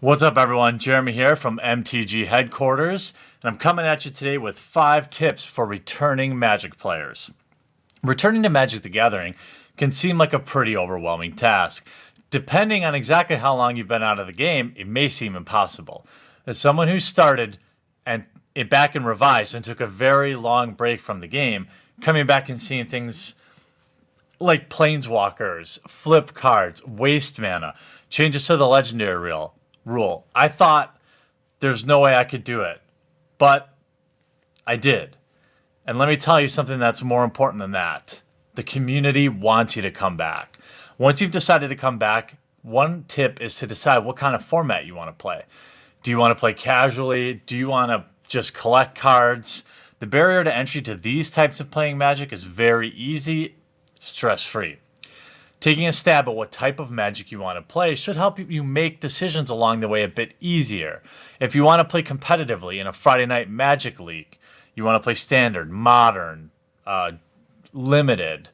What's up, everyone? Jeremy here from MTG Headquarters, and I'm coming at you today with 5 tips for returning Magic players. Returning to Magic the Gathering can seem like a pretty overwhelming task. Depending on exactly how long you've been out of the game, it may seem impossible. As someone who started and it back and revised and took a very long break from the game, coming back and seeing things like Planeswalkers, flip cards, waste mana, changes to the legendary rule. I thought there's no way I could do it, but I did. And let me tell you something that's more important than that. The community wants you to come back. Once you've decided to come back, one tip is to decide what kind of format you want to play. Do you want to play casually? Do you want to just collect cards? The barrier to entry to these types of playing Magic is very easy, stress-free. Taking a stab at what type of Magic you want to play should help you make decisions along the way a bit easier. If you want to play competitively in a Friday Night Magic League, you want to play Standard, Modern, Limited,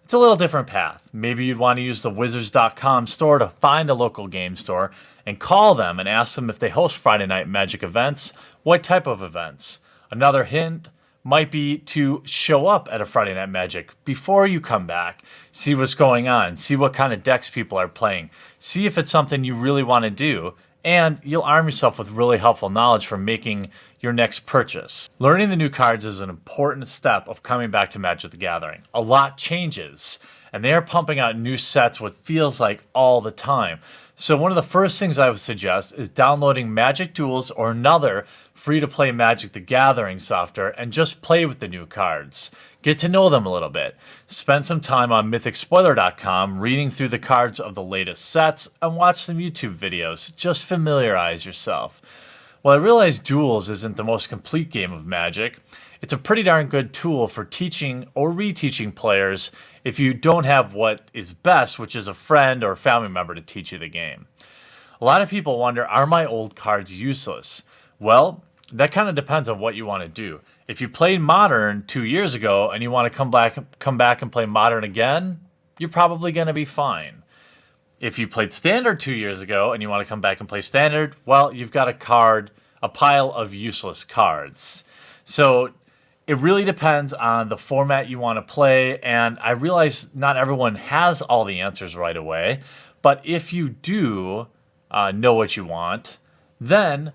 it's a little different path. Maybe you'd want to use the Wizards.com store to find a local game store and call them and ask them if they host Friday Night Magic events, what type of events. Another hint might be to show up at a Friday Night Magic before you come back, see what's going on, see what kind of decks people are playing, see if it's something you really want to do, and you'll arm yourself with really helpful knowledge for making your next purchase. Learning the new cards is an important step of coming back to Magic the Gathering. A lot changes, and they are pumping out new sets what feels like all the time. So one of the first things I would suggest is downloading Magic Duels or another free-to-play Magic the Gathering software and just play with the new cards. Get to know them a little bit. Spend some time on MythicSpoiler.com reading through the cards of the latest sets and watch some YouTube videos. Just familiarize yourself. While I realize Duels isn't the most complete game of Magic, it's a pretty darn good tool for teaching or reteaching players if you don't have what is best, which is a friend or family member to teach you the game. A lot of people wonder, are my old cards useless? Well, that kind of depends on what you want to do. If you played Modern 2 years ago and you want to come back and play Modern again, you're probably going to be fine. If you played Standard 2 years ago and you want to come back and play Standard, well, you've got a pile of useless cards. So it really depends on the format you want to play, and I realize not everyone has all the answers right away, but if you do know what you want, then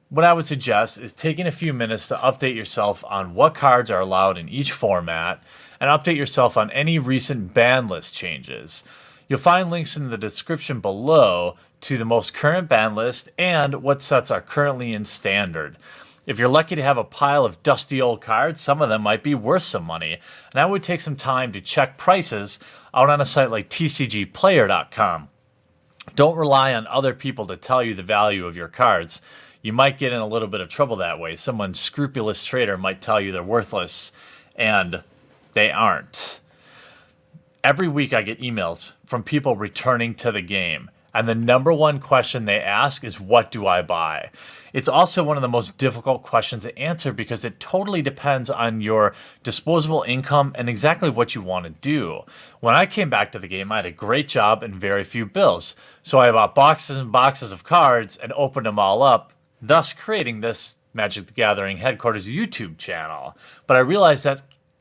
what I would suggest is taking a few minutes to update yourself on what cards are allowed in each format and update yourself on any recent ban list changes. You'll find links in the description below to the most current ban list and what sets are currently in Standard. If you're lucky to have a pile of dusty old cards, some of them might be worth some money. And I would take some time to check prices out on a site like TCGplayer.com. Don't rely on other people to tell you the value of your cards. You might get in a little bit of trouble that way. Someone scrupulous trader might tell you they're worthless, and they aren't. Every week I get emails from people returning to the game, and the number one question they ask is, what do I buy? It's also one of the most difficult questions to answer because it totally depends on your disposable income and exactly what you want to do. When I came back to the game, I had a great job and very few bills. So I bought boxes and boxes of cards and opened them all up, thus creating this Magic the Gathering Headquarters YouTube channel. But I realized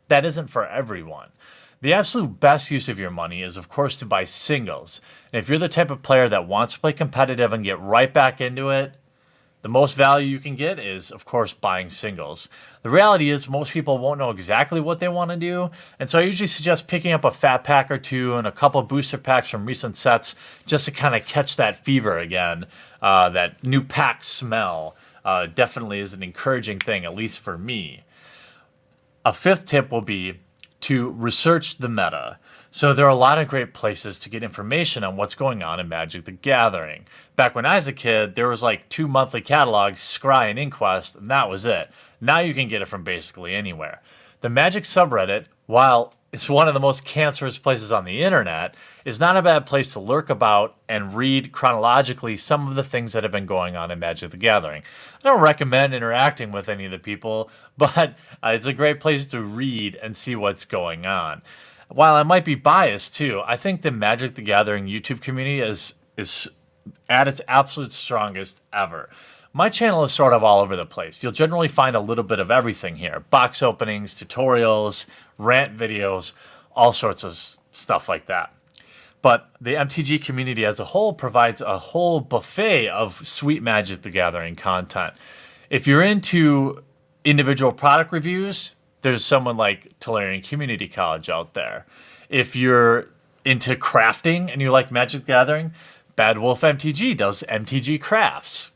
that isn't for everyone. The absolute best use of your money is, of course, to buy singles. And if you're the type of player that wants to play competitive and get right back into it, the most value you can get is, of course, buying singles. The reality is most people won't know exactly what they want to do, and so I usually suggest picking up a fat pack or two and a couple booster packs from recent sets just to kind of catch that fever again. That new pack smell definitely is an encouraging thing, at least for me. A fifth tip will be to research the meta. So there are a lot of great places to get information on what's going on in Magic the Gathering. Back when I was a kid, there was like 2 monthly catalogs, Scry and Inquest, and that was it. Now you can get it from basically anywhere. The Magic subreddit, while it's one of the most cancerous places on the internet, is not a bad place to lurk about and read chronologically some of the things that have been going on in Magic the Gathering. I don't recommend interacting with any of the people, but it's a great place to read and see what's going on. While I might be biased too, I think the Magic the Gathering YouTube community is at its absolute strongest ever. My channel is sort of all over the place. You'll generally find a little bit of everything here. Box openings, tutorials, rant videos, all sorts of stuff like that. But the MTG community as a whole provides a whole buffet of sweet Magic the Gathering content. If you're into individual product reviews, there's someone like Tolarian Community College out there. If you're into crafting and you like Magic the Gathering, Bad Wolf MTG does MTG Crafts.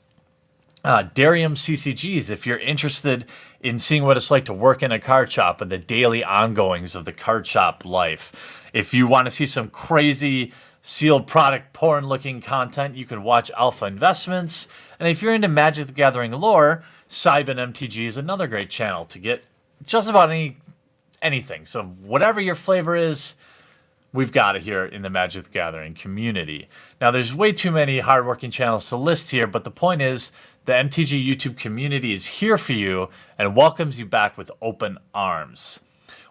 Darium CCGs, if you're interested in seeing what it's like to work in a card shop and the daily ongoings of the card shop life. If you want to see some crazy sealed product porn looking content, you can watch Alpha Investments. And if you're into Magic the Gathering lore, Cybin MTG is another great channel to get just about anything. So whatever your flavor is, we've got it here in the Magic the Gathering community. Now, there's way too many hardworking channels to list here, but the point is the MTG YouTube community is here for you and welcomes you back with open arms.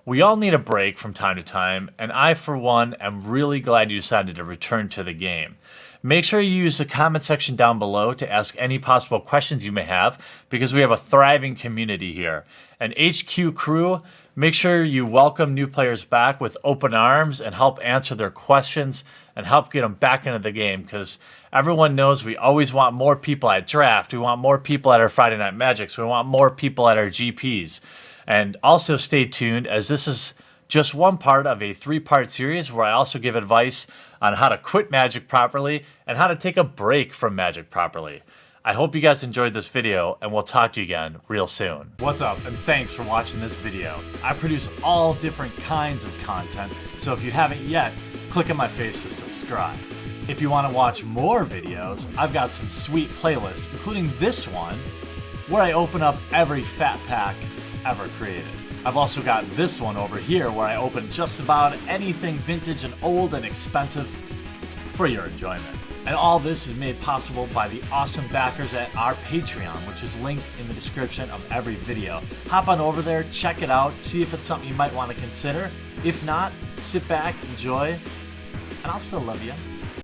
We all need a break from time to time, and I, for one, am really glad you decided to return to the game. Make sure you use the comment section down below to ask any possible questions you may have, because we have a thriving community here. And HQ crew, make sure you welcome new players back with open arms and help answer their questions and help get them back into the game, because everyone knows we always want more people at draft. We want more people at our Friday Night Magics. We want more people at our GPs. And also stay tuned, as this is just one part of a 3-part series where I also give advice on how to quit Magic properly and how to take a break from Magic properly. I hope you guys enjoyed this video, and we'll talk to you again real soon. What's up, and thanks for watching this video. I produce all different kinds of content, so if you haven't yet, click on my face to subscribe. If you want to watch more videos, I've got some sweet playlists, including this one, where I open up every fat pack ever created. I've also got this one over here where I open just about anything vintage and old and expensive for your enjoyment. And all this is made possible by the awesome backers at our Patreon, which is linked in the description of every video. Hop on over there, check it out, see if it's something you might want to consider. If not, sit back, enjoy, and I'll still love you.